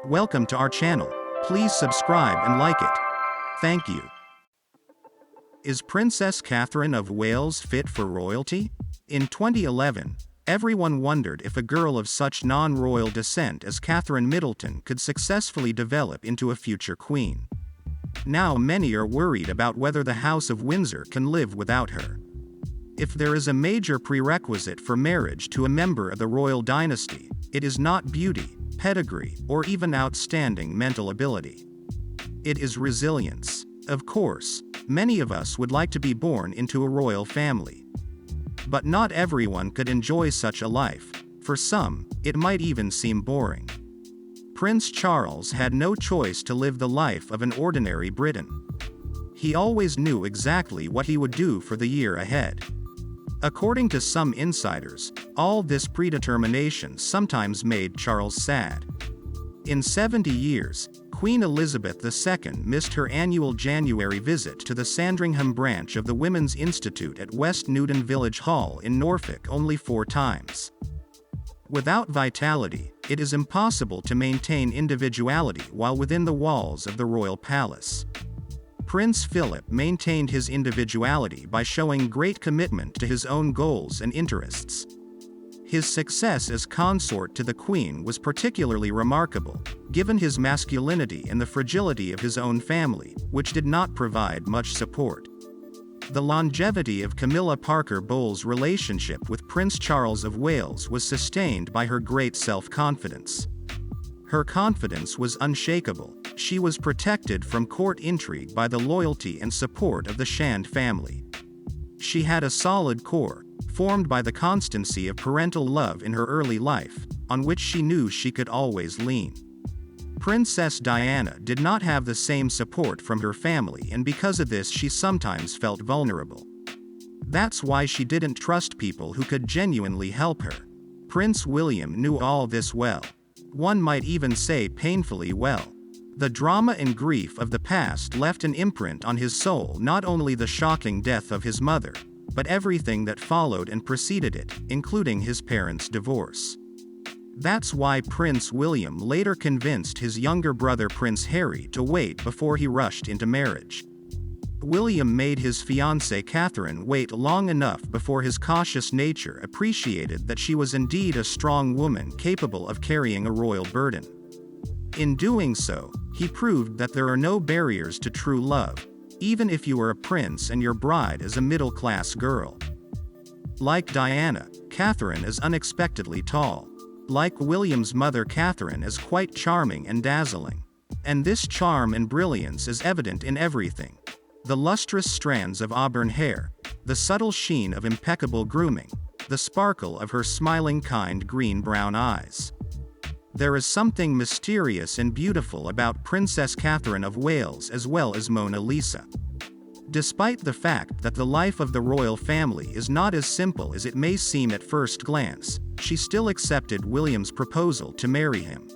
Welcome to our channel. Please subscribe and like it. Thank you. Is Princess Catherine of Wales fit for royalty? In 2011, everyone wondered if a girl of such non-royal descent as Catherine Middleton could successfully develop into a future queen. Now many are worried about whether the House of Windsor can live without her. If there is a major prerequisite for marriage to a member of the royal dynasty, it is not beauty, pedigree, or even outstanding mental ability. It is resilience. Of course, many of us would like to be born into a royal family. But not everyone could enjoy such a life. For some, it might even seem boring. Prince Charles had no choice to live the life of an ordinary Briton. He always knew exactly what he would do for the year ahead. According to some insiders, all this predetermination sometimes made Charles sad. In 70 years, Queen Elizabeth II missed her annual January visit to the Sandringham branch of the Women's Institute at West Newton Village Hall in Norfolk only 4 times. Without vitality, it is impossible to maintain individuality while within the walls of the royal palace. Prince Philip maintained his individuality by showing great commitment to his own goals and interests. His success as consort to the Queen was particularly remarkable, given his masculinity and the fragility of his own family, which did not provide much support. The longevity of Camilla Parker Bowles' relationship with Prince Charles of Wales was sustained by her great self-confidence. Her confidence was unshakable. She was protected from court intrigue by the loyalty and support of the Shand family. She had a solid core, formed by the constancy of parental love in her early life, on which she knew she could always lean. Princess Diana did not have the same support from her family, and because of this she sometimes felt vulnerable. That's why she didn't trust people who could genuinely help her. Prince William knew all this well. One might even say painfully well. The drama and grief of the past left an imprint on his soul, not only the shocking death of his mother, but everything that followed and preceded it, including his parents' divorce. That's why Prince William later convinced his younger brother Prince Harry to wait before he rushed into marriage. William made his fiancée Catherine wait long enough before his cautious nature appreciated that she was indeed a strong woman capable of carrying a royal burden. In doing so, he proved that there are no barriers to true love, even if you are a prince and your bride is a middle-class girl. Like Diana, Catherine is unexpectedly tall. Like William's mother, Catherine is quite charming and dazzling. And this charm and brilliance is evident in everything. The lustrous strands of auburn hair, the subtle sheen of impeccable grooming, the sparkle of her smiling kind green-brown eyes. There is something mysterious and beautiful about Princess Catherine of Wales as well as Mona Lisa. Despite the fact that the life of the royal family is not as simple as it may seem at first glance, she still accepted William's proposal to marry him.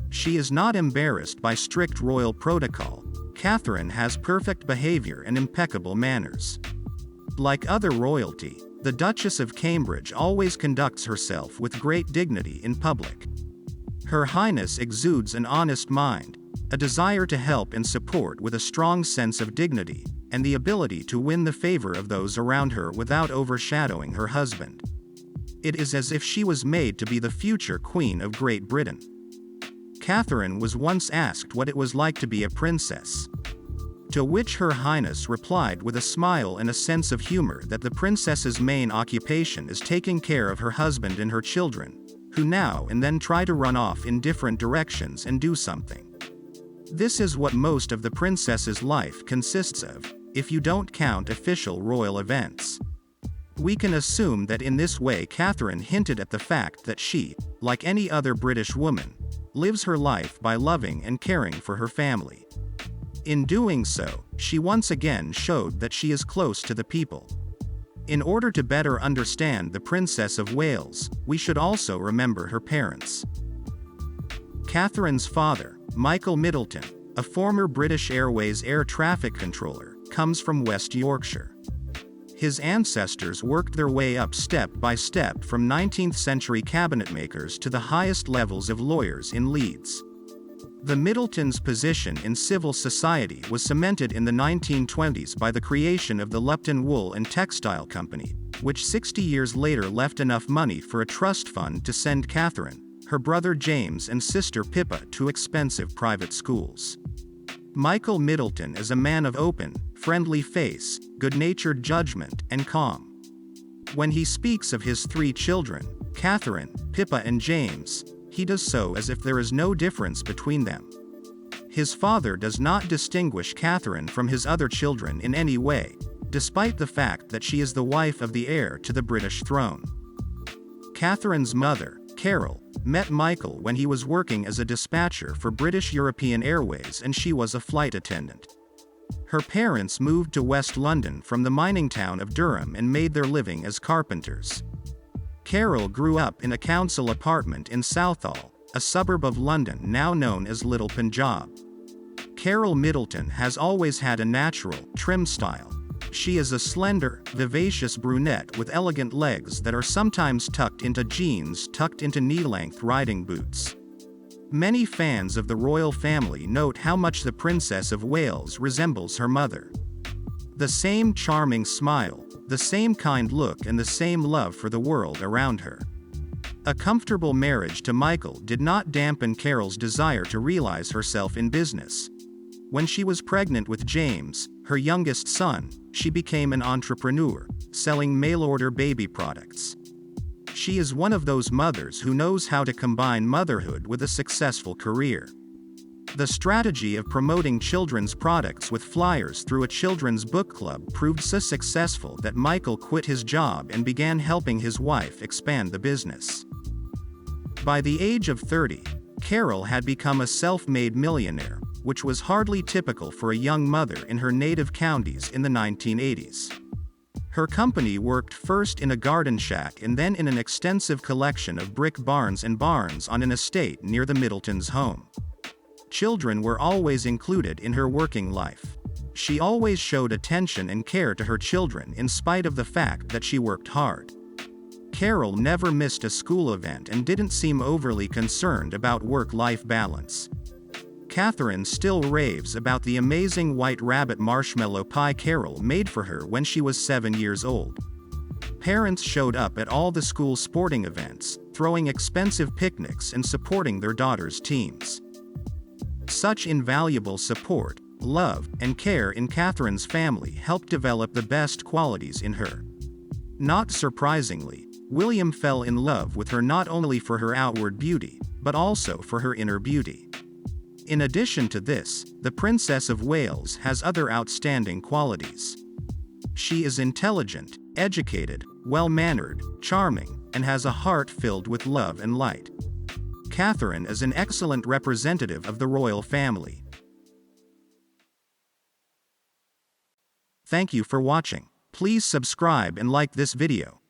She is not embarrassed by strict royal protocol. Catherine has perfect behavior and impeccable manners. Like other royalty, the Duchess of Cambridge always conducts herself with great dignity in public. Her Highness exudes an honest mind, a desire to help and support with a strong sense of dignity, and the ability to win the favor of those around her without overshadowing her husband. It is as if she was made to be the future Queen of Great Britain. Catherine was once asked what it was like to be a princess. To which Her Highness replied with a smile and a sense of humor that the princess's main occupation is taking care of her husband and her children, who now and then try to run off in different directions and do something. This is what most of the princess's life consists of, if you don't count official royal events. We can assume that in this way Catherine hinted at the fact that she, like any other British woman, lives her life by loving and caring for her family. In doing so, she once again showed that she is close to the people. In order to better understand the Princess of Wales, we should also remember her parents. Catherine's father, Michael Middleton, a former British Airways air traffic controller, comes from West Yorkshire. His ancestors worked their way up step by step from 19th-century cabinet makers to the highest levels of lawyers in Leeds. The Middletons' position in civil society was cemented in the 1920s by the creation of the Lupton Wool and Textile Company, which 60 years later left enough money for a trust fund to send Catherine, her brother James and sister Pippa to expensive private schools. Michael Middleton is a man of open, friendly face, good-natured judgment, and calm. When he speaks of his 3 children, Catherine, Pippa and James, he does so as if there is no difference between them. His father does not distinguish Catherine from his other children in any way, despite the fact that she is the wife of the heir to the British throne. Catherine's mother, Carol, met Michael when he was working as a dispatcher for British European Airways and she was a flight attendant. Her parents moved to West London from the mining town of Durham and made their living as carpenters. Carol grew up in a council apartment in Southall, a suburb of London now known as Little Punjab. Carol Middleton has always had a natural, trim style. She is a slender, vivacious brunette with elegant legs that are sometimes tucked into jeans tucked into knee-length riding boots. Many fans of the royal family note how much the Princess of Wales resembles her mother. The same charming smile, the same kind look and the same love for the world around her. A comfortable marriage to Michael did not dampen Carol's desire to realize herself in business. When she was pregnant with James, her youngest son, she became an entrepreneur, selling mail-order baby products. She is one of those mothers who knows how to combine motherhood with a successful career. The strategy of promoting children's products with flyers through a children's book club proved so successful that Michael quit his job and began helping his wife expand the business. By the age of 30, Carol had become a self-made millionaire, which was hardly typical for a young mother in her native counties in the 1980s. Her company worked first in a garden shack and then in an extensive collection of brick barns and barns on an estate near the Middletons' home. Children were always included in her working life. She always showed attention and care to her children in spite of the fact that she worked hard. Carol never missed a school event and didn't seem overly concerned about work-life balance. Catherine still raves about the amazing white rabbit marshmallow pie Carol made for her when she was 7 years old. Parents showed up at all the school sporting events, throwing expensive picnics and supporting their daughters' teams. Such invaluable support, love, and care in Catherine's family helped develop the best qualities in her. Not surprisingly, William fell in love with her not only for her outward beauty, but also for her inner beauty. In addition to this, the Princess of Wales has other outstanding qualities. She is intelligent, educated, well-mannered, charming, and has a heart filled with love and light. Catherine is an excellent representative of the royal family. Thank you for watching. Please subscribe and like this video.